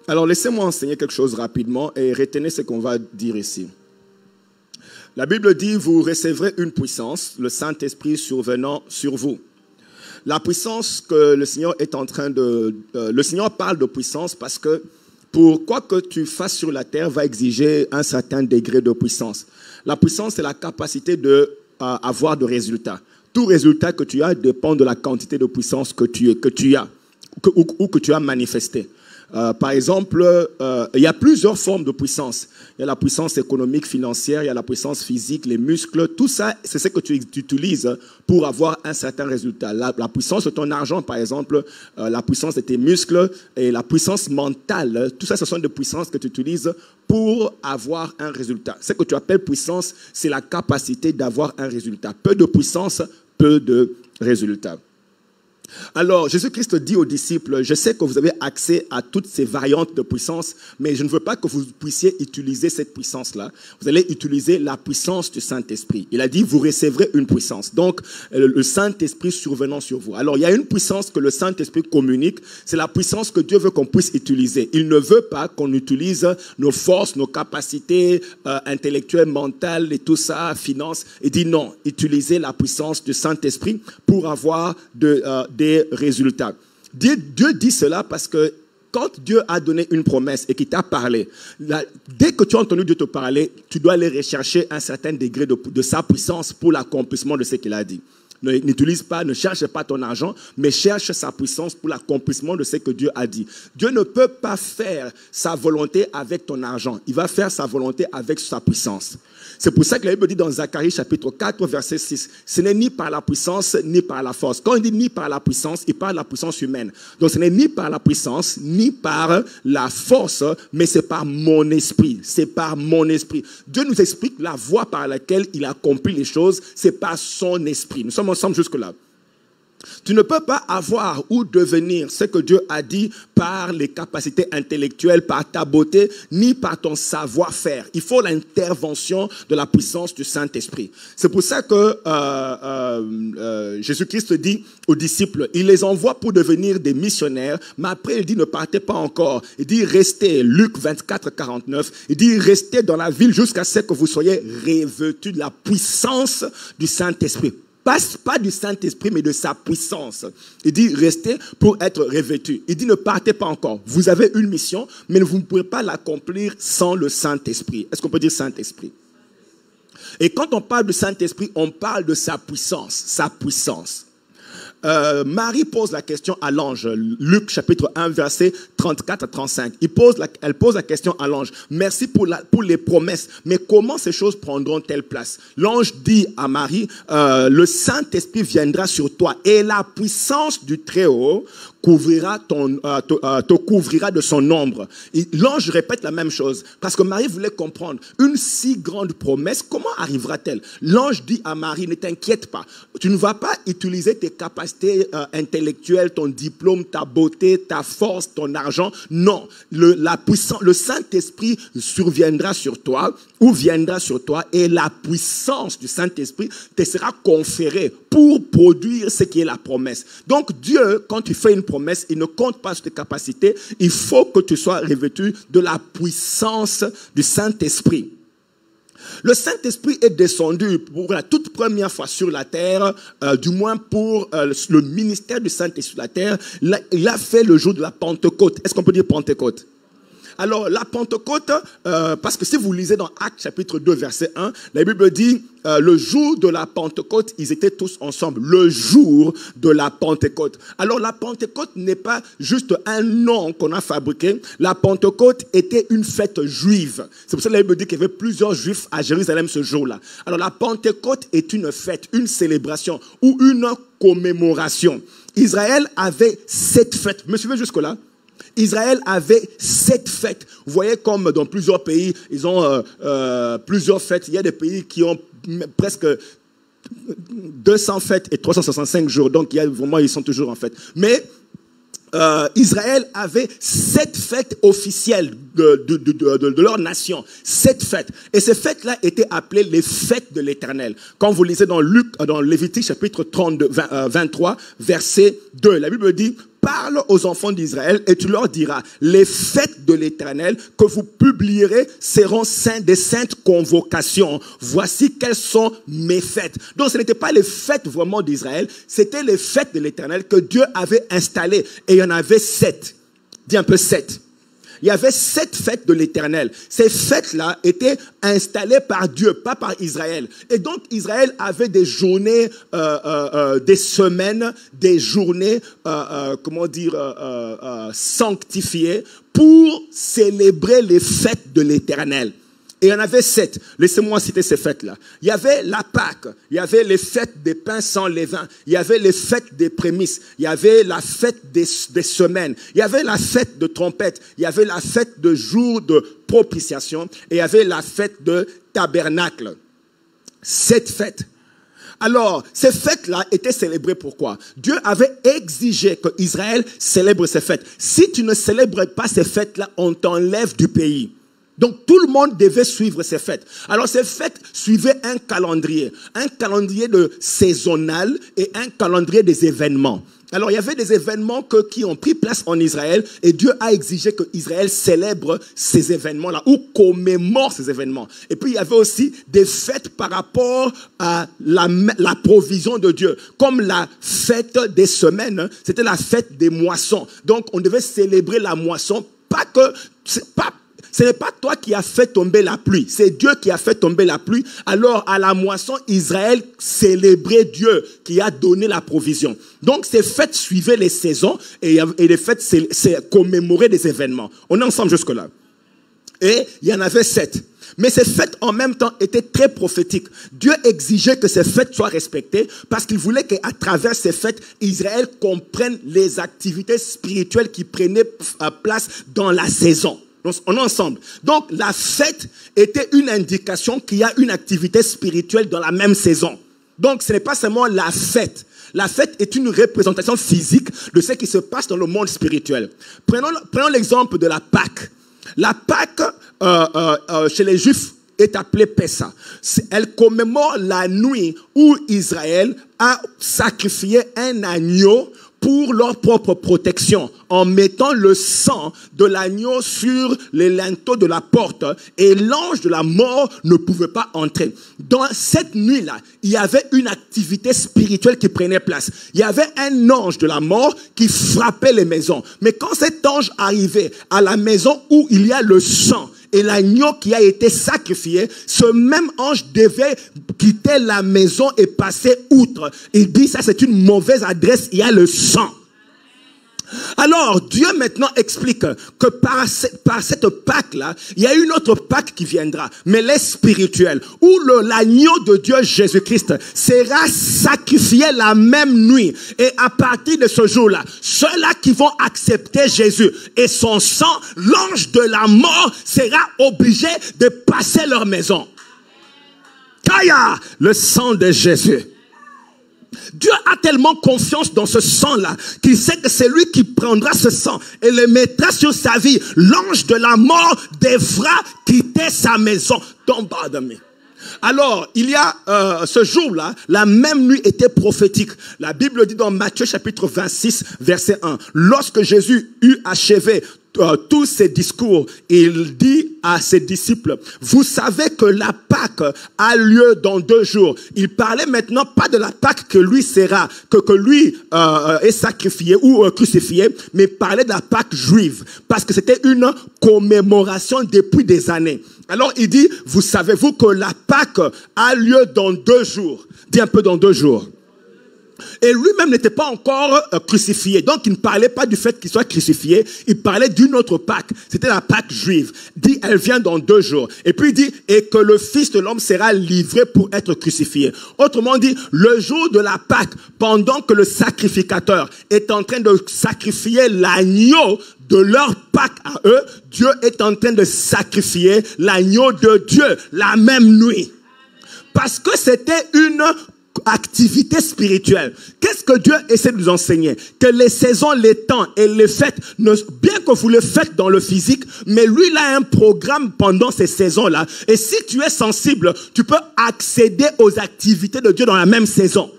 Alors, laissez-moi enseigner quelque chose rapidement et retenez ce qu'on va dire ici. La Bible dit, vous recevrez une puissance, le Saint-Esprit survenant sur vous. La puissance que le Seigneur est en train de... le Seigneur parle de puissance parce que pour quoi que tu fasses sur la terre va exiger un certain degré de puissance. La puissance, c'est la capacité d'avoir de résultats. Tout résultat que tu as dépend de la quantité de puissance que tu as ou que tu as manifesté. Par exemple, il y a plusieurs formes de puissance. Il y a la puissance économique, financière, il y a la puissance physique, les muscles. Tout ça, c'est ce que tu utilises pour avoir un certain résultat. La puissance de ton argent, par exemple, la puissance de tes muscles et la puissance mentale, tout ça, ce sont des puissances que tu utilises pour avoir un résultat. Ce que tu appelles puissance, c'est la capacité d'avoir un résultat. Peu de puissance, peu de résultats. Alors, Jésus-Christ dit aux disciples, je sais que vous avez accès à toutes ces variantes de puissance, mais je ne veux pas que vous puissiez utiliser cette puissance-là. Vous allez utiliser la puissance du Saint-Esprit. Il a dit, vous recevrez une puissance. Donc, le Saint-Esprit survenant sur vous. Alors, il y a une puissance que le Saint-Esprit communique, c'est la puissance que Dieu veut qu'on puisse utiliser. Il ne veut pas qu'on utilise nos forces, nos capacités intellectuelles, mentales et tout ça, finances. Il dit non, utilisez la puissance du Saint-Esprit pour avoir des résultats. Dieu dit cela parce que quand Dieu a donné une promesse et qu'il t'a parlé, dès que tu as entendu Dieu te parler, tu dois aller rechercher un certain degré de sa puissance pour l'accomplissement de ce qu'il a dit. N'utilise pas, ne cherche pas ton argent, mais cherche sa puissance pour l'accomplissement de ce que Dieu a dit. Dieu ne peut pas faire sa volonté avec ton argent. Il va faire sa volonté avec sa puissance. C'est pour ça que la Bible dit dans Zacharie chapitre 4, verset 6, ce n'est ni par la puissance, ni par la force. Quand il dit ni par la puissance, il parle de la puissance humaine. Donc ce n'est ni par la puissance, ni par la force, mais c'est par mon esprit. C'est par mon esprit. Dieu nous explique la voie par laquelle il accomplit les choses, c'est par son esprit. Nous sommes ensemble jusque-là. Tu ne peux pas avoir ou devenir ce que Dieu a dit par les capacités intellectuelles, par ta beauté, ni par ton savoir-faire. Il faut l'intervention de la puissance du Saint-Esprit. C'est pour ça que Jésus-Christ dit aux disciples, il les envoie pour devenir des missionnaires, mais après il dit ne partez pas encore. Il dit restez, Luc 24, 49, il dit restez dans la ville jusqu'à ce que vous soyez revêtus de la puissance du Saint-Esprit. Pas du Saint-Esprit, mais de sa puissance. Il dit, restez pour être revêtus. Il dit, ne partez pas encore. Vous avez une mission, mais vous ne pouvez pas l'accomplir sans le Saint-Esprit. Est-ce qu'on peut dire Saint-Esprit? Et quand on parle du Saint-Esprit, on parle de sa puissance. Sa puissance. Marie pose la question à l'ange, Luc chapitre 1 verset 34 à 35. Elle pose la question à l'ange, merci pour les promesses, mais comment ces choses prendront-elles place? L'ange dit à Marie, le Saint-Esprit viendra sur toi et la puissance du Très-Haut te couvrira de son ombre. L'ange répète la même chose parce que Marie voulait comprendre une si grande promesse, comment arrivera-t-elle? L'ange dit à Marie, ne t'inquiète pas, tu ne vas pas utiliser tes capacités intellectuelles, ton diplôme, ta beauté, ta force, ton argent. Non, le Saint-Esprit surviendra sur toi ou viendra sur toi et la puissance du Saint-Esprit te sera conférée pour produire ce qui est la promesse. Donc Dieu, quand tu fais une promesse, il ne compte pas sur tes capacités, il faut que tu sois revêtu de la puissance du Saint-Esprit. Le Saint-Esprit est descendu pour la toute première fois sur la terre, du moins pour le ministère du Saint-Esprit sur la terre. Il a fait le jour de la Pentecôte. Est-ce qu'on peut dire Pentecôte? Alors, la Pentecôte, parce que si vous lisez dans Actes chapitre 2, verset 1, la Bible dit, le jour de la Pentecôte, ils étaient tous ensemble. Le jour de la Pentecôte. Alors, la Pentecôte n'est pas juste un nom qu'on a fabriqué. La Pentecôte était une fête juive. C'est pour ça que la Bible dit qu'il y avait plusieurs juifs à Jérusalem ce jour-là. Alors, la Pentecôte est une fête, une célébration ou une commémoration. Israël avait cette fête. Vous me suivez jusque-là? Israël avait 7 fêtes. Vous voyez comme dans plusieurs pays, ils ont plusieurs fêtes. Il y a des pays qui ont presque 200 fêtes et 365 jours. Donc, ils sont toujours en fête. Mais Israël avait 7 fêtes officielles de leur nation. 7 fêtes. Et ces fêtes-là étaient appelées les fêtes de l'Éternel. Quand vous lisez dans Lévitique chapitre 23, verset 2, la Bible dit, parle aux enfants d'Israël et tu leur diras, les fêtes de l'Éternel que vous publierez seront des saintes convocations. Voici quelles sont mes fêtes. Donc ce n'étaient pas les fêtes vraiment d'Israël, c'était les fêtes de l'Éternel que Dieu avait installées. Et il y en avait 7. Dis un peu 7. Il y avait 7 fêtes de l'Éternel. Ces fêtes-là étaient installées par Dieu, pas par Israël. Et donc, Israël avait des journées, des semaines, des journées, sanctifiées pour célébrer les fêtes de l'Éternel. Et il y en avait 7. Laissez-moi citer ces fêtes-là. Il y avait la Pâque. Il y avait les fêtes des pains sans levain. Il y avait les fêtes des prémices. Il y avait la fête des semaines. Il y avait la fête de trompette. Il y avait la fête de jour de propitiation. Et il y avait la fête de tabernacle. 7 fêtes. Alors, ces fêtes-là étaient célébrées pourquoi? Dieu avait exigé que Israël célèbre ces fêtes. Si tu ne célèbres pas ces fêtes-là, on t'enlève du pays. Donc tout le monde devait suivre ces fêtes. Alors ces fêtes suivaient un calendrier de saisonnal et un calendrier des événements. Alors il y avait des événements qui ont pris place en Israël et Dieu a exigé que Israël célèbre ces événements-là ou commémore ces événements. Et puis il y avait aussi des fêtes par rapport à la provision de Dieu. Comme la fête des semaines, c'était la fête des moissons. Donc on devait célébrer la moisson, ce n'est pas toi qui as fait tomber la pluie, c'est Dieu qui a fait tomber la pluie. Alors à la moisson, Israël célébrait Dieu qui a donné la provision. Donc ces fêtes suivaient les saisons et les fêtes commémoraient des événements. On est ensemble jusque-là. Et il y en avait 7. Mais ces fêtes en même temps étaient très prophétiques. Dieu exigeait que ces fêtes soient respectées parce qu'il voulait qu'à travers ces fêtes, Israël comprenne les activités spirituelles qui prenaient place dans la saison. Donc, on est ensemble. Donc, la fête était une indication qu'il y a une activité spirituelle dans la même saison. Donc, ce n'est pas seulement la fête. La fête est une représentation physique de ce qui se passe dans le monde spirituel. Prenons l'exemple de la Pâque. La Pâque, chez les Juifs, est appelée Pessa. Elle commémore la nuit où Israël a sacrifié un agneau pour leur propre protection, en mettant le sang de l'agneau sur les linteaux de la porte, et l'ange de la mort ne pouvait pas entrer. Dans cette nuit-là, il y avait une activité spirituelle qui prenait place. Il y avait un ange de la mort qui frappait les maisons. Mais quand cet ange arrivait à la maison où il y a le sang, et l'agneau qui a été sacrifié, ce même ange devait quitter la maison et passer outre. Il dit, ça c'est une mauvaise adresse, il y a le sang. Alors, Dieu maintenant explique que par cette Pâque-là, il y a une autre Pâque qui viendra, mais elle est spirituelle, où l'agneau de Dieu, Jésus-Christ, sera sacrifié la même nuit. Et à partir de ce jour-là, ceux-là qui vont accepter Jésus et son sang, l'ange de la mort sera obligé de passer leur maison. Kaya, le sang de Jésus. Dieu a tellement confiance dans ce sang-là qu'il sait que c'est lui qui prendra ce sang et le mettra sur sa vie. L'ange de la mort devra quitter sa maison. Don't bother me. Alors, il y a ce jour-là, la même nuit était prophétique. La Bible dit dans Matthieu chapitre 26, verset 1, lorsque Jésus eut achevé tous ses discours, il dit à ses disciples, vous savez que la Pâque a lieu dans 2 jours. Il parlait maintenant pas de la Pâque que lui sera, que lui est sacrifié ou crucifié, mais parlait de la Pâque juive, parce que c'était une commémoration depuis des années. Alors il dit, vous savez-vous que la Pâque a lieu dans 2 jours. Dis un peu dans 2 jours. Et lui-même n'était pas encore crucifié. Donc, il ne parlait pas du fait qu'il soit crucifié. Il parlait d'une autre Pâque. C'était la Pâque juive. Il dit, elle vient dans 2 jours. Et puis, il dit, et que le Fils de l'homme sera livré pour être crucifié. Autrement dit, le jour de la Pâque, pendant que le sacrificateur est en train de sacrifier l'agneau de leur Pâque à eux, Dieu est en train de sacrifier l'agneau de Dieu la même nuit. Parce que c'était une activité spirituelle. Qu'est-ce que Dieu essaie de nous enseigner? Que les saisons, les temps et les fêtes, bien que vous le faites dans le physique, mais lui, il a un programme pendant ces saisons-là. Et si tu es sensible, tu peux accéder aux activités de Dieu dans la même saison.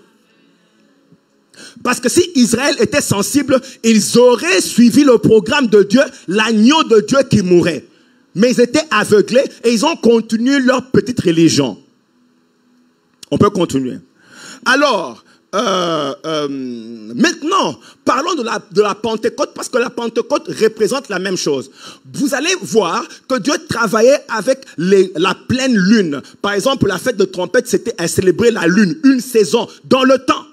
Parce que si Israël était sensible, ils auraient suivi le programme de Dieu, l'agneau de Dieu qui mourait. Mais ils étaient aveuglés et ils ont continué leur petite religion. On peut continuer. Alors, maintenant, parlons de la Pentecôte, parce que la Pentecôte représente la même chose. Vous allez voir que Dieu travaillait avec la pleine lune. Par exemple, la fête de trompette, c'était à célébrer la lune, une saison, dans le temps.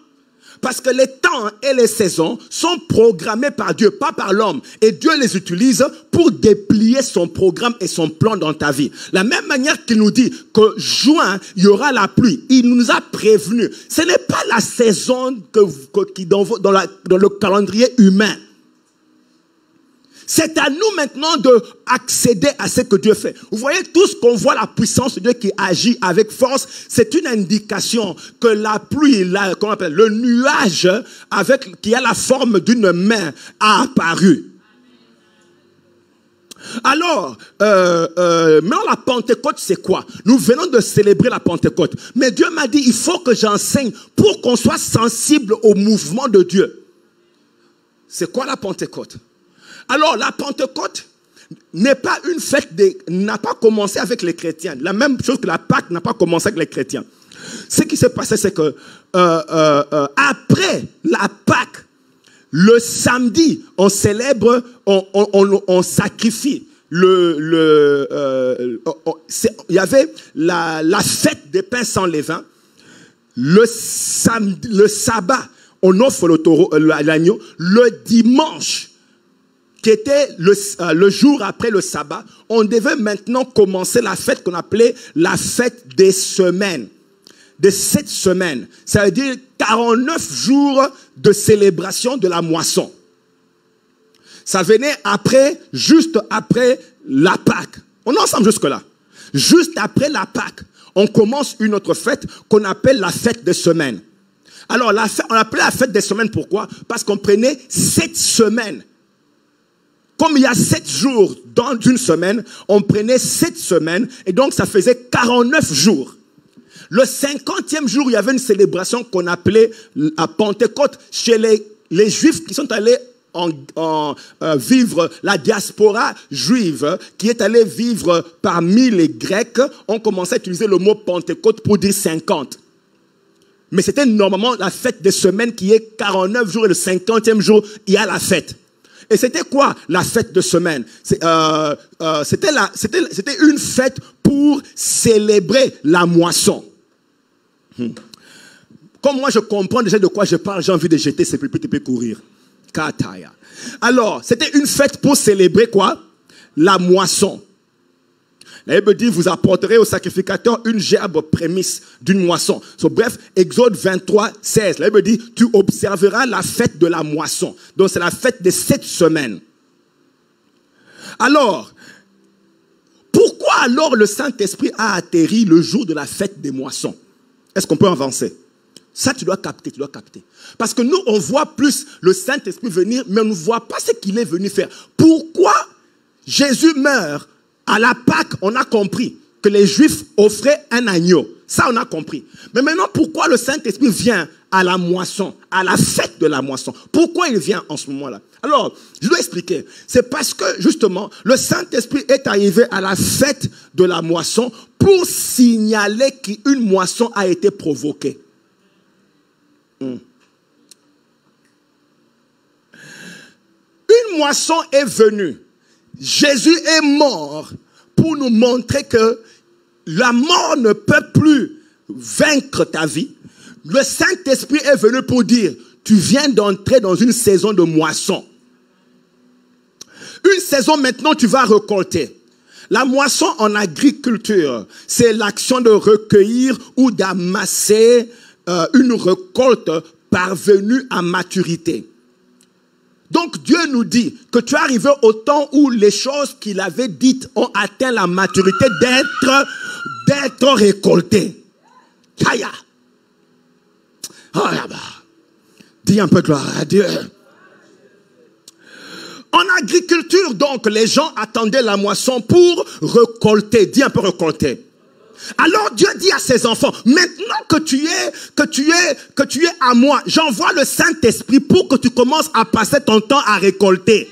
Parce que les temps et les saisons sont programmés par Dieu, pas par l'homme. Et Dieu les utilise pour déplier son programme et son plan dans ta vie. La même manière qu'il nous dit que juin, il y aura la pluie. Il nous a prévenu. Ce n'est pas la saison qui dans le calendrier humain. C'est à nous maintenant d'accéder à ce que Dieu fait. Vous voyez, tout ce qu'on voit, la puissance de Dieu qui agit avec force, c'est une indication que la pluie, le nuage qui a la forme d'une main a apparu. Alors, maintenant la Pentecôte, c'est quoi? Nous venons de célébrer la Pentecôte. Mais Dieu m'a dit, il faut que j'enseigne pour qu'on soit sensible au mouvement de Dieu. C'est quoi la Pentecôte? Alors, la Pentecôte n'est pas une fête, n'a pas commencé avec les chrétiens. La même chose que la Pâque n'a pas commencé avec les chrétiens. Ce qui s'est passé, c'est que après la Pâque, le samedi, on célèbre, on sacrifie. Il y avait la fête des pains sans levain. Le sabbat, on offre l'agneau. Le dimanche, qui était le jour après le sabbat, on devait maintenant commencer la fête qu'on appelait la fête des semaines. De 7 semaines. Ça veut dire 49 jours de célébration de la moisson. Ça venait juste après la Pâque. On est ensemble jusque-là. Juste après la Pâque, on commence une autre fête qu'on appelle la fête des semaines. Alors, on appelait la fête des semaines, pourquoi? Parce qu'on prenait 7 semaines. Comme il y a 7 jours dans une semaine, on prenait 7 semaines et donc ça faisait 49 jours. Le 50e jour, il y avait une célébration qu'on appelait la Pentecôte chez les Juifs qui sont allés vivre, la diaspora juive qui est allée vivre parmi les Grecs. On commençait à utiliser le mot Pentecôte pour dire 50. Mais c'était normalement la fête des semaines qui est 49 jours et le 50e jour, il y a la fête. Et c'était quoi la fête de semaine? C'était une fête pour célébrer la moisson. Comme moi je comprends déjà de quoi je parle, j'ai envie de jeter ces pépés et courir. Kataya. Alors, c'était une fête pour célébrer quoi? La moisson. La Bible dit, vous apporterez au sacrificateur une gerbe prémisse d'une moisson. Bref, Exode 23, 16. La Bible dit, tu observeras la fête de la moisson. Donc, c'est la fête des 7 semaines. Alors, pourquoi alors le Saint-Esprit a atterri le jour de la fête des moissons? Est-ce qu'on peut avancer? Ça, tu dois capter, Parce que nous, on voit plus le Saint-Esprit venir, mais on ne voit pas ce qu'il est venu faire. Pourquoi Jésus meurt? À la Pâque, on a compris que les Juifs offraient un agneau. Ça, on a compris. Mais maintenant, pourquoi le Saint-Esprit vient à la moisson, à la fête de la moisson? Pourquoi il vient en ce moment-là? Alors, je dois expliquer. C'est parce que, justement, le Saint-Esprit est arrivé à la fête de la moisson pour signaler qu'une moisson a été provoquée. Une moisson est venue. Jésus est mort pour nous montrer que la mort ne peut plus vaincre ta vie. Le Saint-Esprit est venu pour dire, tu viens d'entrer dans une saison de moisson. Une saison maintenant, tu vas récolter. La moisson en agriculture, c'est l'action de recueillir ou d'amasser une récolte parvenue à maturité. Donc Dieu nous dit que tu es arrivé au temps où les choses qu'il avait dites ont atteint la maturité d'être récoltées. Kaya. Oh là-bas. Dis un peu gloire à Dieu. En agriculture, donc, les gens attendaient la moisson pour récolter. Dis un peu récolter. Alors Dieu dit à ses enfants, maintenant que tu es à moi, j'envoie le Saint-Esprit pour que tu commences à passer ton temps à récolter.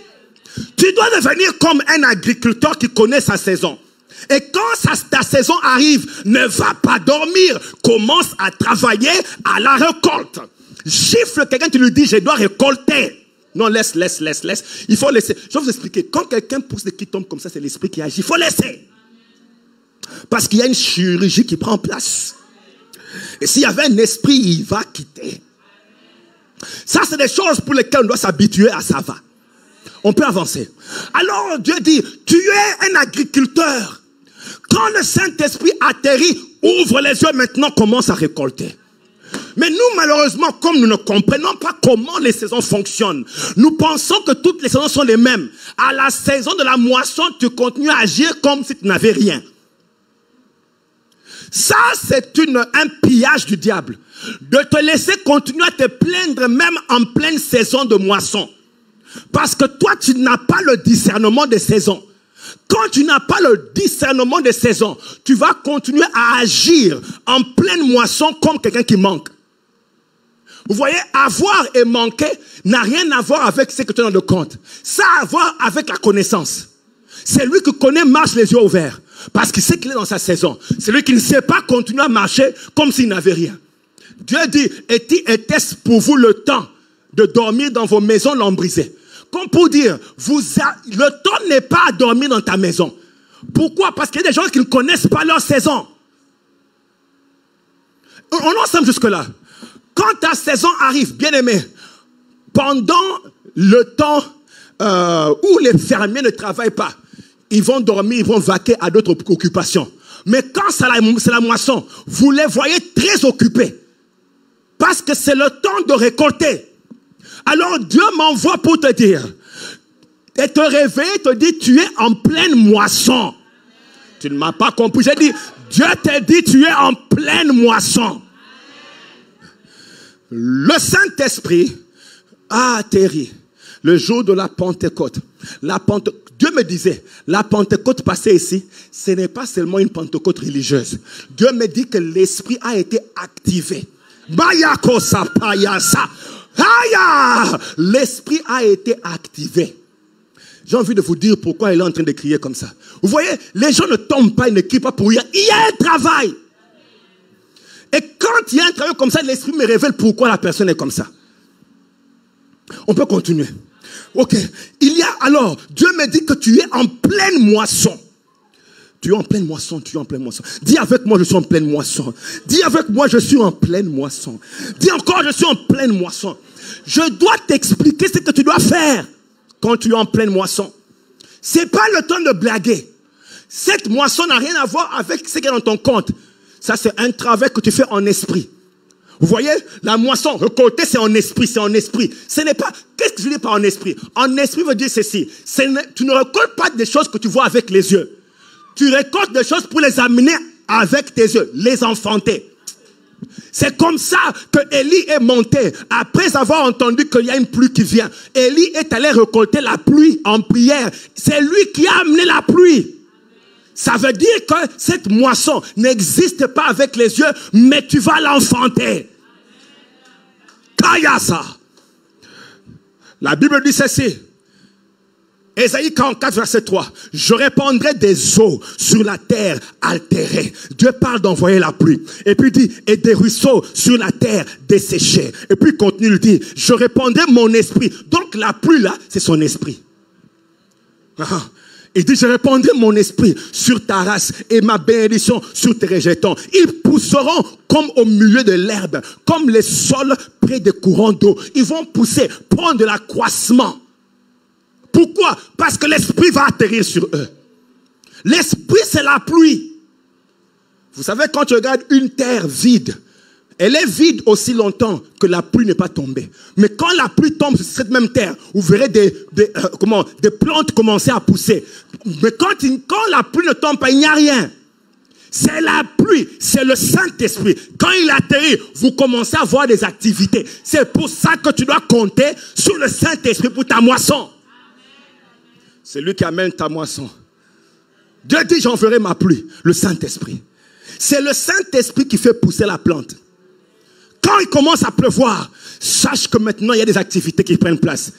Tu dois devenir comme un agriculteur qui connaît sa saison. Et quand ta saison arrive, ne va pas dormir. Commence à travailler à la récolte. Gifle quelqu'un, tu lui dis, je dois récolter. Non, laisse. Il faut laisser. Je vais vous expliquer. Quand quelqu'un pousse et qui tombe comme ça, c'est l'esprit qui agit. Il faut laisser. Parce qu'il y a une chirurgie qui prend place. Et s'il y avait un esprit, il va quitter. Ça, c'est des choses pour lesquelles on doit s'habituer à ça va. On peut avancer. Alors, Dieu dit, tu es un agriculteur. Quand le Saint-Esprit atterrit, ouvre les yeux maintenant, commence à récolter. Mais nous, malheureusement, comme nous ne comprenons pas comment les saisons fonctionnent, nous pensons que toutes les saisons sont les mêmes. À la saison de la moisson, tu continues à agir comme si tu n'avais rien. Ça, c'est un pillage du diable. De te laisser continuer à te plaindre même en pleine saison de moisson. Parce que toi, tu n'as pas le discernement des saisons. Quand tu n'as pas le discernement des saisons, tu vas continuer à agir en pleine moisson comme quelqu'un qui manque. Vous voyez, avoir et manquer n'a rien à voir avec ce que tu as dans le compte. Ça a à voir avec la connaissance. C'est lui qui connaît, marche les yeux ouverts. Parce qu'il sait qu'il est dans sa saison. C'est lui qui ne sait pas continuer à marcher comme s'il n'avait rien. Dieu dit, était-ce pour vous le temps de dormir dans vos maisons lambrisées? Comme pour dire, le temps n'est pas à dormir dans ta maison. Pourquoi? Parce qu'il y a des gens qui ne connaissent pas leur saison. On en sommes jusque-là. Quand ta saison arrive, bien aimé, pendant le temps où les fermiers ne travaillent pas, ils vont dormir, ils vont vaquer à d'autres occupations. Mais quand c'est la moisson, vous les voyez très occupés. Parce que c'est le temps de récolter. Alors Dieu m'envoie pour te dire, et te réveiller, te dit, tu es en pleine moisson. Tu ne m'as pas compris. J'ai dit, Dieu te dit, tu es en pleine moisson. Le Saint-Esprit a atterri le jour de la Pentecôte. Dieu me disait, la Pentecôte passée ici, ce n'est pas seulement une Pentecôte religieuse. Dieu me dit que l'Esprit a été activé. L'Esprit a été activé. J'ai envie de vous dire pourquoi il est en train de crier comme ça. Vous voyez, les gens ne tombent pas, ils ne crient pas pour rien. Il y a un travail. Et quand il y a un travail comme ça, l'Esprit me révèle pourquoi la personne est comme ça. On peut continuer. Ok. Alors, Dieu me dit que tu es en pleine moisson. Tu es en pleine moisson, tu es en pleine moisson. Dis avec moi, je suis en pleine moisson. Dis avec moi, je suis en pleine moisson. Dis encore, je suis en pleine moisson. Je dois t'expliquer ce que tu dois faire quand tu es en pleine moisson. Ce n'est pas le temps de blaguer. Cette moisson n'a rien à voir avec ce qu'il y a dans ton compte. Ça, c'est un travail que tu fais en esprit. Vous voyez, la moisson, récolter, c'est en esprit, c'est en esprit. Ce n'est pas, qu'est-ce que je dis par en esprit? En esprit veut dire ceci. Tu ne récoltes pas des choses que tu vois avec les yeux. Tu récoltes des choses pour les amener avec tes yeux, les enfanter. C'est comme ça que Élie est monté. Après avoir entendu qu'il y a une pluie qui vient, Élie est allé récolter la pluie en prière. C'est lui qui a amené la pluie. Ça veut dire que cette moisson n'existe pas avec les yeux, mais tu vas l'enfanter. Kayasa. La Bible dit ceci. Ésaïe 44, verset 3. Je répandrai des eaux sur la terre altérée. Dieu parle d'envoyer la pluie. Et puis il dit, et des ruisseaux sur la terre desséchée. Et puis il continue, il dit, je répandrai mon esprit. Donc la pluie là, c'est son esprit. Il dit, je répandrai mon esprit sur ta race et ma bénédiction sur tes rejetons. Ils pousseront comme au milieu de l'herbe, comme les sols près des courants d'eau. Ils vont pousser, prendre de l'accroissement. Pourquoi? Parce que l'esprit va atterrir sur eux. L'esprit, c'est la pluie. Vous savez, quand tu regardes une terre vide, elle est vide aussi longtemps que la pluie n'est pas tombée. Mais quand la pluie tombe sur cette même terre, vous verrez des plantes commencer à pousser. Mais quand la pluie ne tombe pas, il n'y a rien. C'est la pluie, c'est le Saint-Esprit. Quand il atterrit, vous commencez à voir des activités. C'est pour ça que tu dois compter sur le Saint-Esprit pour ta moisson. C'est lui qui amène ta moisson. Dieu dit, j'enverrai ma pluie, le Saint-Esprit. C'est le Saint-Esprit qui fait pousser la plante. Quand il commence à pleuvoir, sache que maintenant il y a des activités qui prennent place.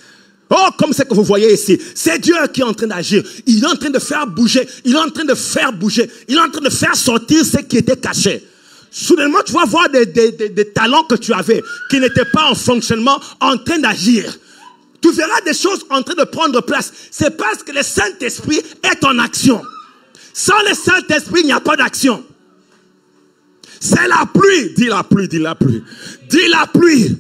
Oh, comme c'est que vous voyez ici, c'est Dieu qui est en train d'agir. Il est en train de faire bouger, il est en train de faire bouger, il est en train de faire sortir ce qui était caché. Soudainement, tu vas voir des talents que tu avais, qui n'étaient pas en fonctionnement, en train d'agir. Tu verras des choses en train de prendre place. C'est parce que le Saint-Esprit est en action. Sans le Saint-Esprit, il n'y a pas d'action. C'est la pluie. Dis la pluie, dis la pluie. Dis la pluie.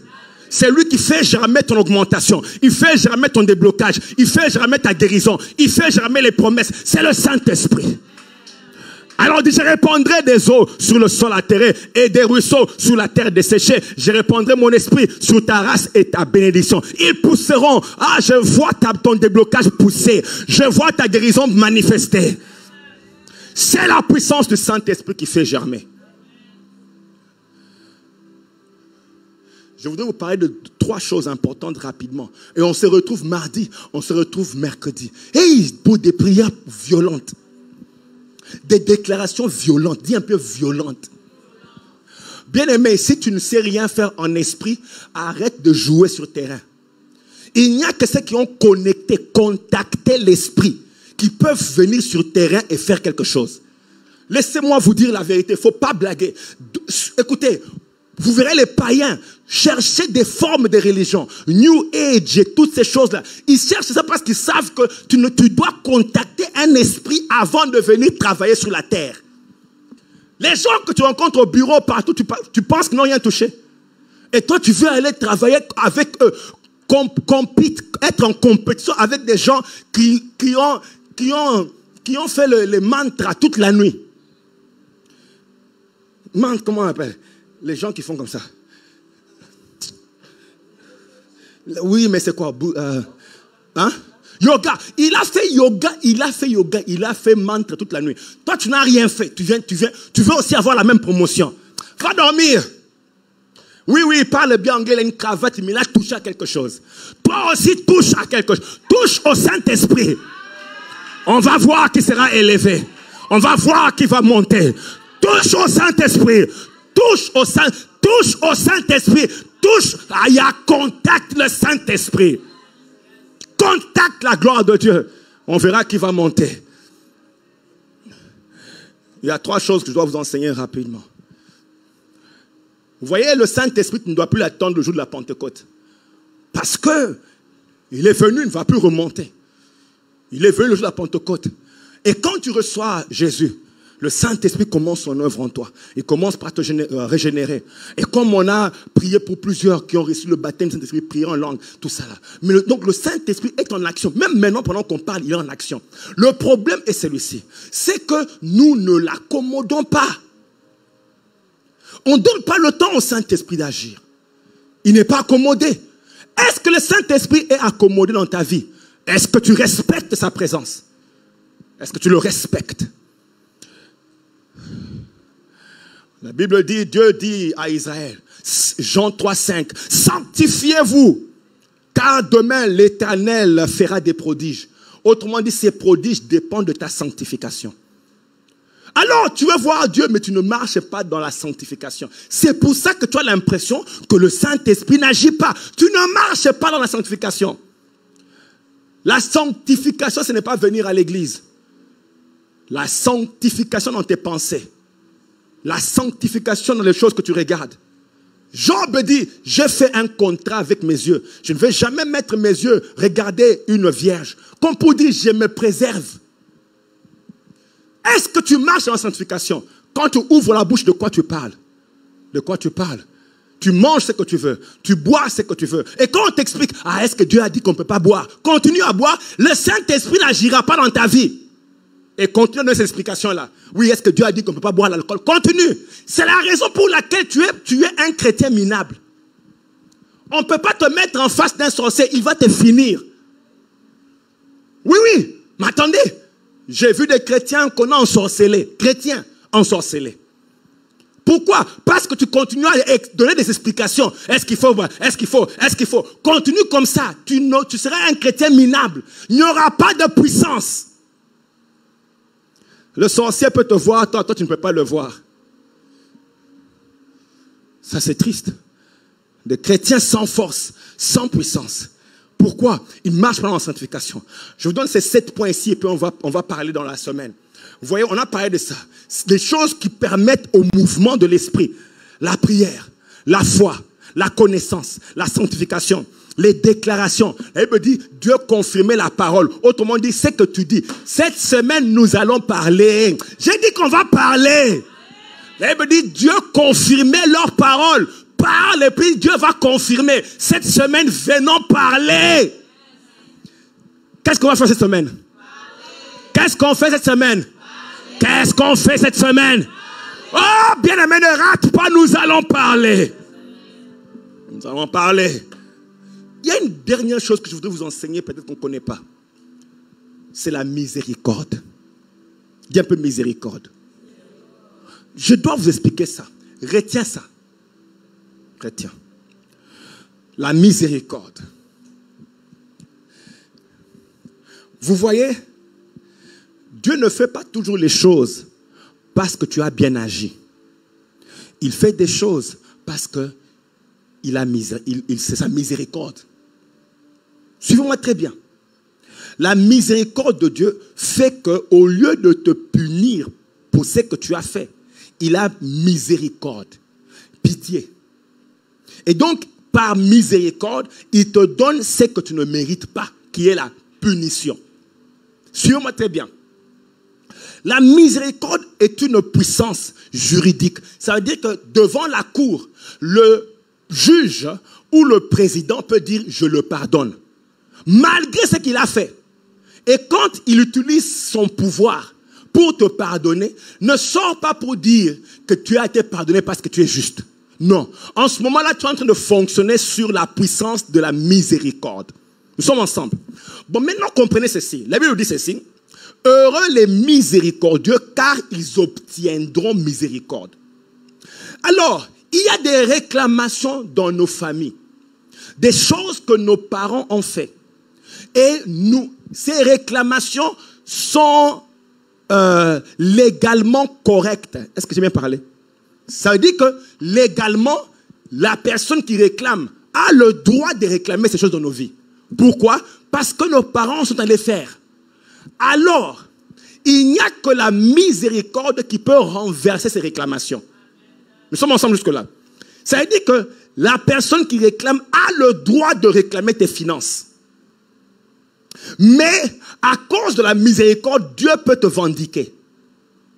C'est lui qui fait germer ton augmentation. Il fait germer ton déblocage. Il fait germer ta guérison. Il fait germer les promesses. C'est le Saint-Esprit. Alors dit, je répandrai des eaux sur le sol atterré et des ruisseaux sur la terre desséchée. Je répandrai mon esprit sur ta race et ta bénédiction. Ils pousseront. Ah, je vois ton déblocage pousser. Je vois ta guérison manifester. C'est la puissance du Saint-Esprit qui fait germer. Je voudrais vous parler de 3 choses importantes rapidement. Et on se retrouve mardi, on se retrouve mercredi. Et pour des prières violentes. Des déclarations violentes, dis un peu violentes. Bien-aimé, si tu ne sais rien faire en esprit, arrête de jouer sur terrain. Il n'y a que ceux qui ont contacté l'esprit, qui peuvent venir sur terrain et faire quelque chose. Laissez-moi vous dire la vérité, il ne faut pas blaguer. Écoutez, vous verrez les païens chercher des formes de religion, New Age et toutes ces choses-là. Ils cherchent ça parce qu'ils savent que tu dois contacter un esprit avant de venir travailler sur la terre. Les gens que tu rencontres au bureau partout, tu penses qu'ils n'ont rien touché. Et toi, tu veux aller travailler avec eux, être en compétition avec des gens qui ont fait les mantras toute la nuit. Comment on appelle? Les gens qui font comme ça. Oui, mais c'est quoi? Yoga. Il a fait yoga, il a fait mantra toute la nuit. Toi, tu n'as rien fait. Tu veux aussi avoir la même promotion. Va dormir. Oui, il parle bien anglais, il a une cravate, mais il a touché à quelque chose. Toi aussi, touche à quelque chose. Touche au Saint-Esprit. On va voir qui sera élevé. On va voir qui va monter. Touche au Saint-Esprit. Touche au Saint-Esprit. Contacte le Saint-Esprit. Contacte la gloire de Dieu. On verra qui va monter. Il y a 3 choses que je dois vous enseigner rapidement. Vous voyez, le Saint-Esprit, tu ne dois plus l'attendre le jour de la Pentecôte. Parce que il est venu, il ne va plus remonter. Il est venu le jour de la Pentecôte. Et quand tu reçois Jésus, le Saint-Esprit commence son œuvre en toi. Il commence par te régénérer. Et comme on a prié pour plusieurs qui ont reçu le baptême du Saint-Esprit, prié en langue, tout ça là. Mais donc le Saint-Esprit est en action. Même maintenant, pendant qu'on parle, il est en action. Le problème est celui-ci. C'est que nous ne l'accommodons pas. On ne donne pas le temps au Saint-Esprit d'agir. Il n'est pas accommodé. Est-ce que le Saint-Esprit est accommodé dans ta vie? Est-ce que tu respectes sa présence? Est-ce que tu le respectes? La Bible dit, Dieu dit à Israël, Jean 3,5, sanctifiez-vous, car demain l'Éternel fera des prodiges. Autrement dit, ces prodiges dépendent de ta sanctification. Alors, tu veux voir Dieu, mais tu ne marches pas dans la sanctification. C'est pour ça que tu as l'impression que le Saint-Esprit n'agit pas. Tu ne marches pas dans la sanctification. La sanctification, ce n'est pas venir à l'église. La sanctification dans tes pensées. La sanctification dans les choses que tu regardes. Job dit, j'ai fait un contrat avec mes yeux. Je ne vais jamais mettre mes yeux regarder une vierge. Comme pour dire, je me préserve. Est-ce que tu marches dans la sanctification? Quand tu ouvres la bouche, de quoi tu parles? De quoi tu parles? Tu manges ce que tu veux. Tu bois ce que tu veux. Et quand on t'explique, est-ce que Dieu a dit qu'on ne peut pas boire? Continue à boire. Le Saint-Esprit n'agira pas dans ta vie. Et continue dans ces explications-là. Oui, est-ce que Dieu a dit qu'on ne peut pas boire l'alcool? Continue. C'est la raison pour laquelle tu es un chrétien minable. On ne peut pas te mettre en face d'un sorcier. Il va te finir. Oui. Mais attendez. J'ai vu des chrétiens qu'on a ensorcelés. Chrétiens ensorcelés. Pourquoi? Parce que tu continues à donner des explications. Est-ce qu'il faut? Est-ce qu'il faut? Est-ce qu'il faut? Continue comme ça. Tu seras un chrétien minable. Il n'y aura pas de puissance. Le sorcier peut te voir, toi tu ne peux pas le voir. Ça, c'est triste. Des chrétiens sans force, sans puissance. Pourquoi? Ils marchent pas dans la sanctification. Je vous donne ces 7 points ici et puis on va parler dans la semaine. Vous voyez, on a parlé de ça. Des choses qui permettent au mouvement de l'esprit. La prière, la foi, la connaissance, la sanctification, les déclarations. La Bible dit, Dieu confirmait la parole. Autrement dit, c'est que tu dis. Cette semaine, nous allons parler. J'ai dit qu'on va parler. La Bible dit, Dieu confirmait leur parole. Parle et puis Dieu va confirmer. Cette semaine, venons parler. Qu'est-ce qu'on va faire cette semaine? Qu'est-ce qu'on fait cette semaine? Qu'est-ce qu'on fait cette semaine? Oh, bien-aimé, ne rate pas, nous allons parler. Nous allons parler. Il y a une dernière chose que je voudrais vous enseigner, peut-être qu'on ne connaît pas. C'est la miséricorde. Dis un peu miséricorde. Je dois vous expliquer ça. Retiens ça. Retiens. La miséricorde. Vous voyez, Dieu ne fait pas toujours les choses parce que tu as bien agi. Il fait des choses parce que c'est sa miséricorde. Suivez-moi très bien. La miséricorde de Dieu fait qu'au lieu de te punir pour ce que tu as fait, il a miséricorde, pitié. Et donc, par miséricorde, il te donne ce que tu ne mérites pas, qui est la punition. Suivez-moi très bien. La miséricorde est une puissance juridique. Ça veut dire que devant la cour, le juge ou le président peut dire « je le pardonne ». Malgré ce qu'il a fait. Et quand il utilise son pouvoir pour te pardonner, ne sors pas pour dire que tu as été pardonné parce que tu es juste. Non. En ce moment-là, tu es en train de fonctionner sur la puissance de la miséricorde. Nous sommes ensemble. Bon, maintenant, comprenez ceci. La Bible dit ceci. Heureux les miséricordieux, car ils obtiendront miséricorde. Alors, il y a des réclamations dans nos familles. Des choses que nos parents ont fait. Et ces réclamations sont légalement correctes. Est-ce que j'ai bien parlé? Ça veut dire que légalement, la personne qui réclame a le droit de réclamer ces choses dans nos vies. Pourquoi? Parce que nos parents sont allés faire. Alors, il n'y a que la miséricorde qui peut renverser ces réclamations. Nous sommes ensemble jusque-là. Ça veut dire que la personne qui réclame a le droit de réclamer tes finances. Mais à cause de la miséricorde, Dieu peut te vindiquer.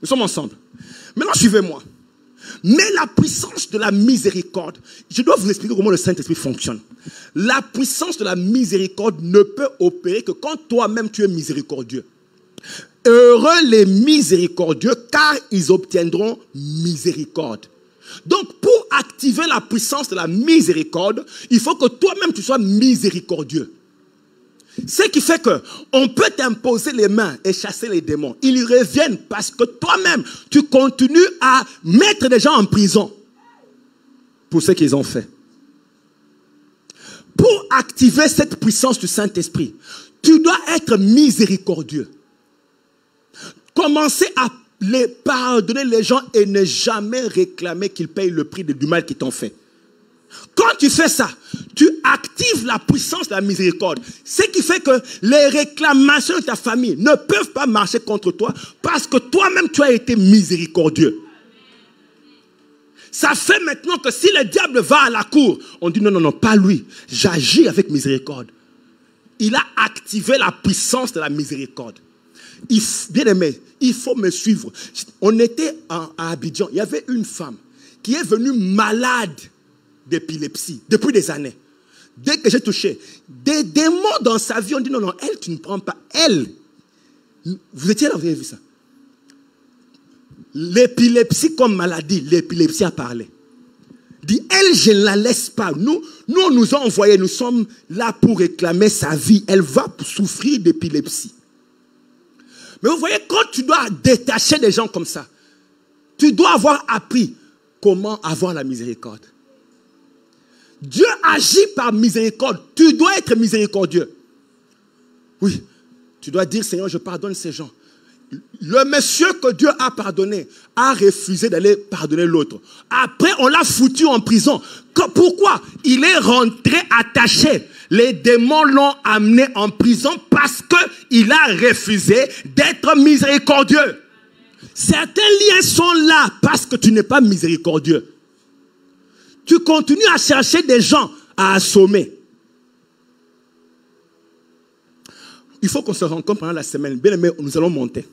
Nous sommes ensemble. Maintenant, suivez-moi. Mais la puissance de la miséricorde, je dois vous expliquer comment le Saint-Esprit fonctionne. La puissance de la miséricorde ne peut opérer que quand toi-même tu es miséricordieux. Heureux les miséricordieux, car ils obtiendront miséricorde. Donc, pour activer la puissance de la miséricorde, il faut que toi-même tu sois miséricordieux. Ce qui fait qu'on peut t'imposer les mains et chasser les démons. Ils reviennent parce que toi-même, tu continues à mettre des gens en prison pour ce qu'ils ont fait. Pour activer cette puissance du Saint-Esprit, tu dois être miséricordieux. Commencer à pardonner les gens et ne jamais réclamer qu'ils payent le prix du mal qu'ils t'ont fait. Quand tu fais ça, tu actives la puissance de la miséricorde. Ce qui fait que les réclamations de ta famille ne peuvent pas marcher contre toi parce que toi-même tu as été miséricordieux. Ça fait maintenant que si le diable va à la cour, on dit non, pas lui. J'agis avec miséricorde. Il a activé la puissance de la miséricorde. Bien aimé, il faut me suivre. On était à Abidjan, il y avait une femme qui est venue malade d'épilepsie depuis des années. Dès que j'ai touché, des démons dans sa vie, on dit non, elle, tu ne prends pas. Elle, vous étiez là, vous avez vu ça. L'épilepsie comme maladie, l'épilepsie a parlé. Dit, elle, je ne la laisse pas. Nous, on nous a envoyés, nous sommes là pour réclamer sa vie. Elle va souffrir d'épilepsie. Mais vous voyez, quand tu dois détacher des gens comme ça, tu dois avoir appris comment avoir la miséricorde. Dieu agit par miséricorde. Tu dois être miséricordieux. Oui, tu dois dire, Seigneur, je pardonne ces gens. Le monsieur que Dieu a pardonné a refusé d'aller pardonner l'autre. Après, on l'a foutu en prison. Pourquoi? Il est rentré attaché. Les démons l'ont amené en prison parce qu'il a refusé d'être miséricordieux. Certains liens sont là parce que tu n'es pas miséricordieux. Tu continues à chercher des gens à assommer. Il faut qu'on se rencontre pendant la semaine. Bien aimé, nous allons monter.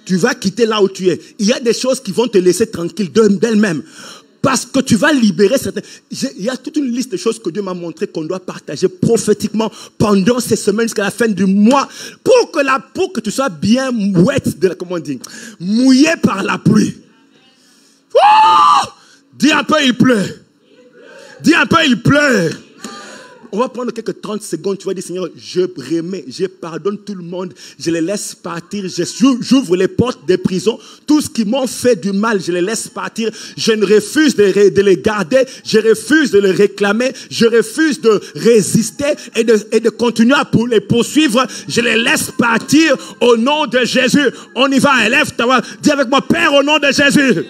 Tu vas quitter là où tu es. Il y a des choses qui vont te laisser tranquille d'elles-mêmes. Parce que tu vas libérer certaines... Il y a toute une liste de choses que Dieu m'a montré qu'on doit partager prophétiquement pendant ces semaines jusqu'à la fin du mois pour que tu sois bien mouillé par la pluie. Oh! Dis un peu, il pleut. Dis un peu, il pleut. On va prendre quelques 30 secondes, tu vas dire, Seigneur, je remets, je pardonne tout le monde, je les laisse partir, j'ouvre les portes des prisons, tout ce qui m'ont fait du mal, je les laisse partir, je ne refuse de les garder, je refuse de les réclamer, je refuse de résister et de continuer à les poursuivre, je les laisse partir au nom de Jésus. On y va, élève ta voix, dis avec moi, Père, au nom de Jésus.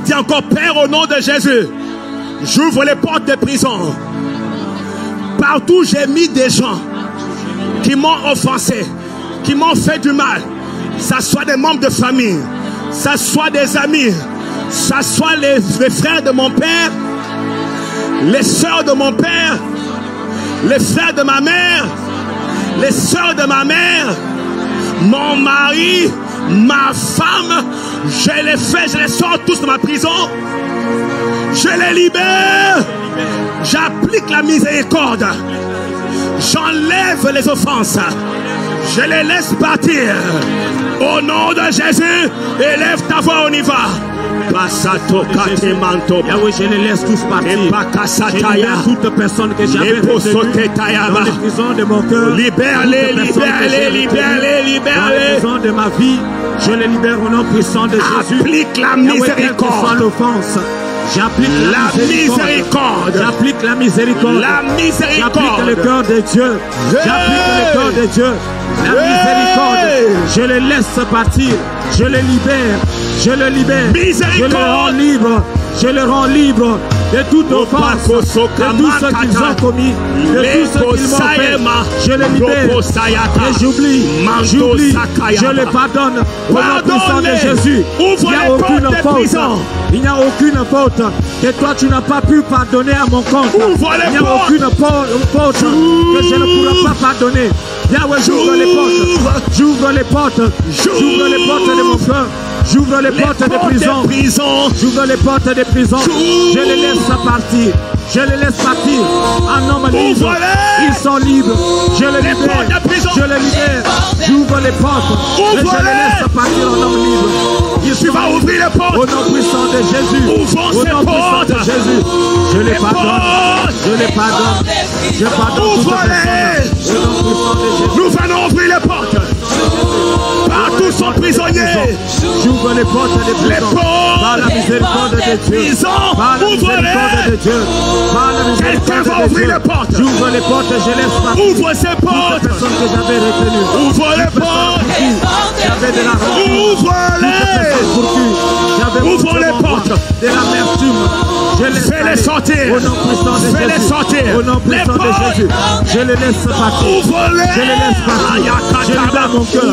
Dis encore, Père, au nom de Jésus, j'ouvre les portes des prisons. Partout j'ai mis des gens qui m'ont offensé, qui m'ont fait du mal. Ça soit des membres de famille, ça soit des amis, ça soit les frères de mon père, les sœurs de mon père, les frères de ma mère, les sœurs de ma mère, mon mari, ma femme. Je les fais, je les sors tous de ma prison. Je les libère. J'applique la miséricorde. J'enlève les offenses. Je les laisse partir. Au nom de Jésus, élève ta voix, on y va. Yahweh, je les laisse tous partir. Je libère toute personne que j'avais retenue dans les prisons de mon cœur. Libère-les, libère-les, libère-les, libère-les. Dans les prisons de ma vie, je les libère au nom puissant de Jésus. Applique la miséricorde. L'offense. J'applique la miséricorde. J'applique la miséricorde. La miséricorde. J'applique le cœur de Dieu. J'applique le cœur de Dieu. La miséricorde. Je les laisse partir. Je les libère. Je les libère. Je les rends libres. Je les rends libres de toute offense, de tout ce qu'ils ont commis, de tout ce qu'ils m'ont fait. Je les libère et j'oublie, je les pardonne au nom puissant de Jésus. Il n'y a aucune faute. Il n'y a aucune faute que toi tu n'as pas pu pardonner à mon compte. Il n'y a aucune faute que je ne pourrai pas pardonner. Yahweh, j'ouvre les portes. J'ouvre les portes. J'ouvre les portes de mon cœur. J'ouvre les portes des prisons. J'ouvre les portes des prisons. Je les laisse partir. Je les laisse partir. Un homme libre. Ils sont libres. Je les libère. Je les libère. J'ouvre les portes. Et je les laisse partir en homme libre. Tu vas ouvrir les portes. Au nom puissant de Jésus. Ouvrons ces portes. De Jésus. Je les pardonne. Je les pardonne. Je pardonne toute personne. Au nom puissant de Jésus. Nous venons ouvrir les portes. Partout sont prisonniers. J'ouvre les portes des prisons. Par la miséricorde de Dieu. Par la miséricorde de Dieu. Par la miséricorde de Dieu. J'ouvre les portes et je laisse partir. Ouvre ces portes. Toutes les personnes que j'avais retenues. Ouvre les portes. J'avais de la rancune. Ouvre-les. Ouvre les portes. De l'amertume. Fais-les sortir. Au nom puissant de Jésus. Fais-les sortir. Au nom puissant de Jésus. Je les laisse partir. Ouvre-les. Je les laisse partir. Je libère mon cœur.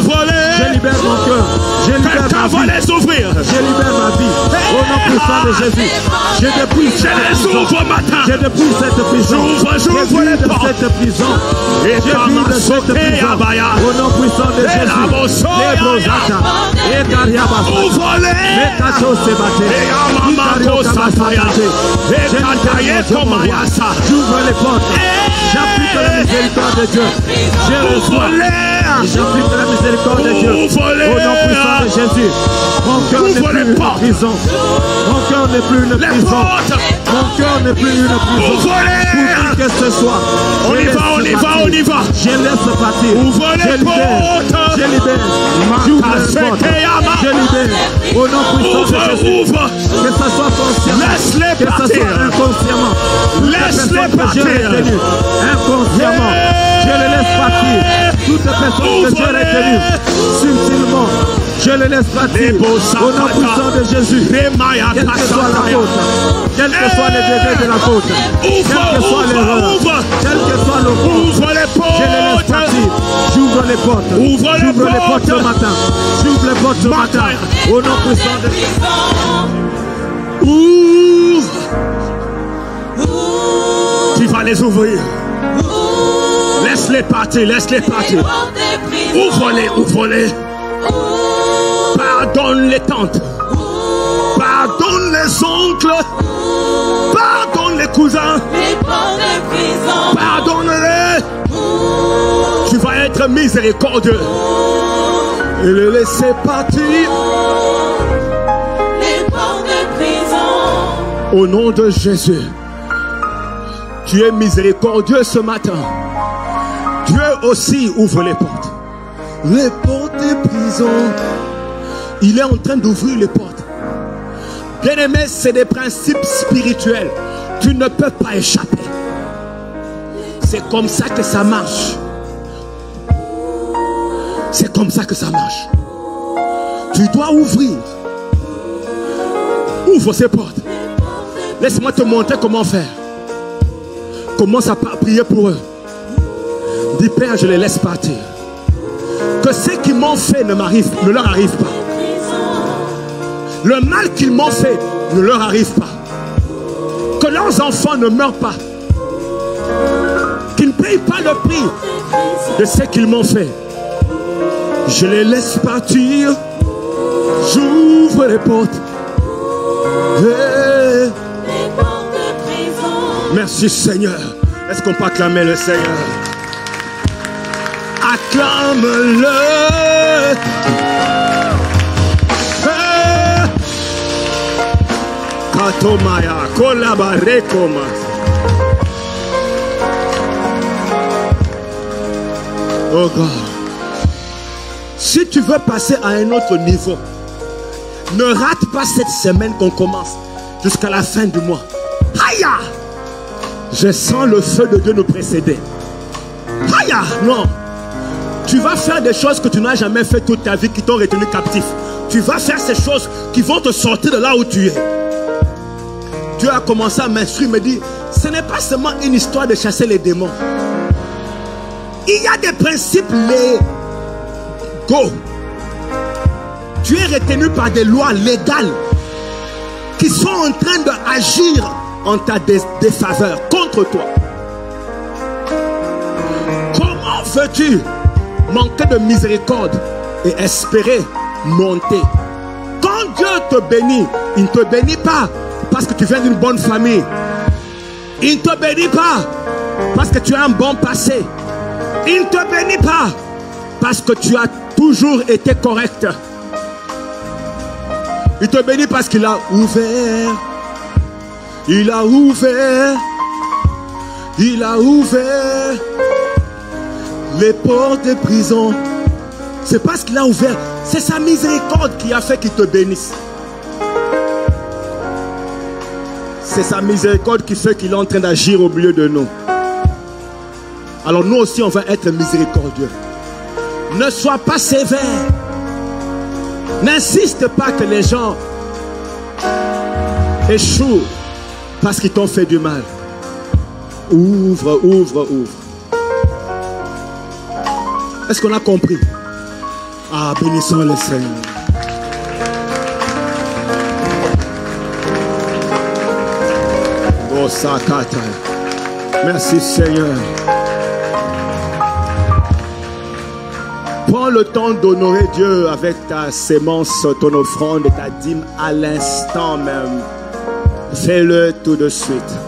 Je libère mon cœur. Je libère ma vie. Les ouvrir. Je libère ma vie. Au nom puissant de Jésus. Je dépouille cette prison. Je dépouille cette prison. J'ouvre les portes. Cette prison. Je vis de cette prison. Au nom puissant de Jésus. Les brosata. Et Kariaba. Ouvre-les. Les kato se battent. J'ouvre les portes. J'applique la miséricorde de Dieu. Je reçois. J'applique la miséricorde de Dieu. Au nom puissant de Jésus. Mon cœur n'est plus une prison. Mon cœur n'est plus une prison. Mon cœur n'est plus une prison. Pour qui que ce soit. On y va, on y va, on y va. Je laisse partir. Ouvre les portes. Je libère. J'ouvre les portes. je libère. Au nom puissant de Jésus. Que ça soit consciemment. Laisse-les que ça partir. soit inconsciemment. Laisse-les partir. Inconsciemment. Je les laisse partir. Toutes les personnes que j'ai retenues subtilement. Je les laisse partir. Au nom puissant de Jésus. Quelle que soit la faute. Quel que soit le degré de la faute. Quelle que soit l'erreur. Quel que soit le ouvre les portes. Je les laisse partir. J'ouvre les portes. J'ouvre les portes ce matin. J'ouvre les portes ce matin. Au nom puissant de Jésus. Ouvre. Tu vas les ouvrir. Laisse-les partir, laisse-les partir. Ouvre-les, ouvre-les. Pardonne les tantes. Pardonne les oncles. Pardonne les cousins. Pardonne-les. Tu vas être miséricordieux. Et les laisser partir. Au nom de Jésus. Tu es miséricordieux ce matin. Dieu aussi ouvre les portes. Les portes des prisons. Il est en train d'ouvrir les portes. Bien-aimé, c'est des principes spirituels. Tu ne peux pas échapper. C'est comme ça que ça marche. C'est comme ça que ça marche. Tu dois ouvrir. Ouvre ces portes. Laisse-moi te montrer comment faire. Commence à prier pour eux. Dis, Père, je les laisse partir. Que ce qu'ils m'ont fait ne leur arrive pas. Le mal qu'ils m'ont fait ne leur arrive pas. Que leurs enfants ne meurent pas. Qu'ils ne payent pas le prix de ce qu'ils m'ont fait. Je les laisse partir. J'ouvre les portes. Hey. Merci Seigneur. Est-ce qu'on peut acclamer le Seigneur? Acclame-le. Katomaya, kolabarekoma. Oh God. Si tu veux passer à un autre niveau, ne rate pas cette semaine qu'on commence jusqu'à la fin du mois. Aïe! Je sens le feu de Dieu nous précéder. Aïe! Non. Tu vas faire des choses que tu n'as jamais fait toute ta vie, qui t'ont retenu captif. Tu vas faire ces choses qui vont te sortir de là où tu es. Dieu a commencé à m'instruire, me dit, ce n'est pas seulement une histoire de chasser les démons. Il y a des principes légaux. Tu es retenu par des lois légales qui sont en train d'agir en ta défaveur contre toi. Comment veux-tu manquer de miséricorde et espérer monter? Quand Dieu te bénit, il ne te bénit pas parce que tu viens d'une bonne famille. Il ne te bénit pas parce que tu as un bon passé. Il ne te bénit pas parce que tu as toujours été correct. Il te bénit parce qu'il a ouvert. Il a ouvert. Il a ouvert les portes des prisons. C'est parce qu'il a ouvert. C'est sa miséricorde qui a fait qu'il te bénisse. C'est sa miséricorde qui fait qu'il est en train d'agir au milieu de nous. Alors nous aussi on va être miséricordieux. Ne sois pas sévère. N'insiste pas que les gens échouent parce qu'ils t'ont fait du mal. Ouvre, ouvre, ouvre. Est-ce qu'on a compris? Ah, bénissons le Seigneur. Oh, Sakata. Merci Seigneur. Prends le temps d'honorer Dieu avec ta sémence, ton offrande et ta dîme à l'instant même. Fais-le tout de suite.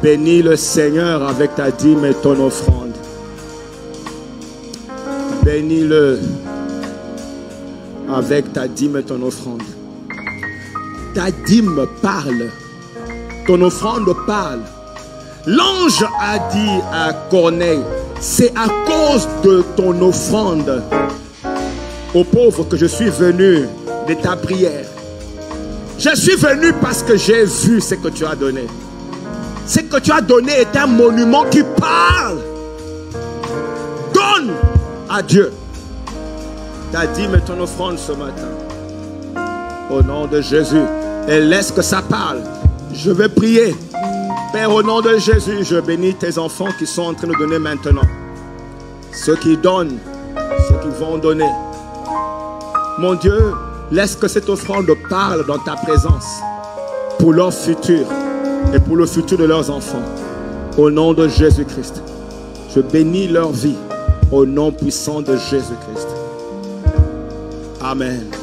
Bénis le Seigneur avec ta dîme et ton offrande. Bénis-le avec ta dîme et ton offrande. Ta dîme parle. Ton offrande parle. L'ange a dit à Corneille, c'est à cause de ton offrande aux pauvres que je suis venu de ta prière. Je suis venu parce que j'ai vu ce que tu as donné. Ce que tu as donné est un monument qui parle. Donne à Dieu ta dîme et ton offrande ce matin. Au nom de Jésus. Et laisse que ça parle. Je vais prier. Père, au nom de Jésus, je bénis tes enfants qui sont en train de donner maintenant. Ceux qui donnent, ceux qui vont donner. Mon Dieu, laisse que cette offrande parle dans ta présence pour leur futur et pour le futur de leurs enfants. Au nom de Jésus-Christ, je bénis leur vie au nom puissant de Jésus-Christ. Amen.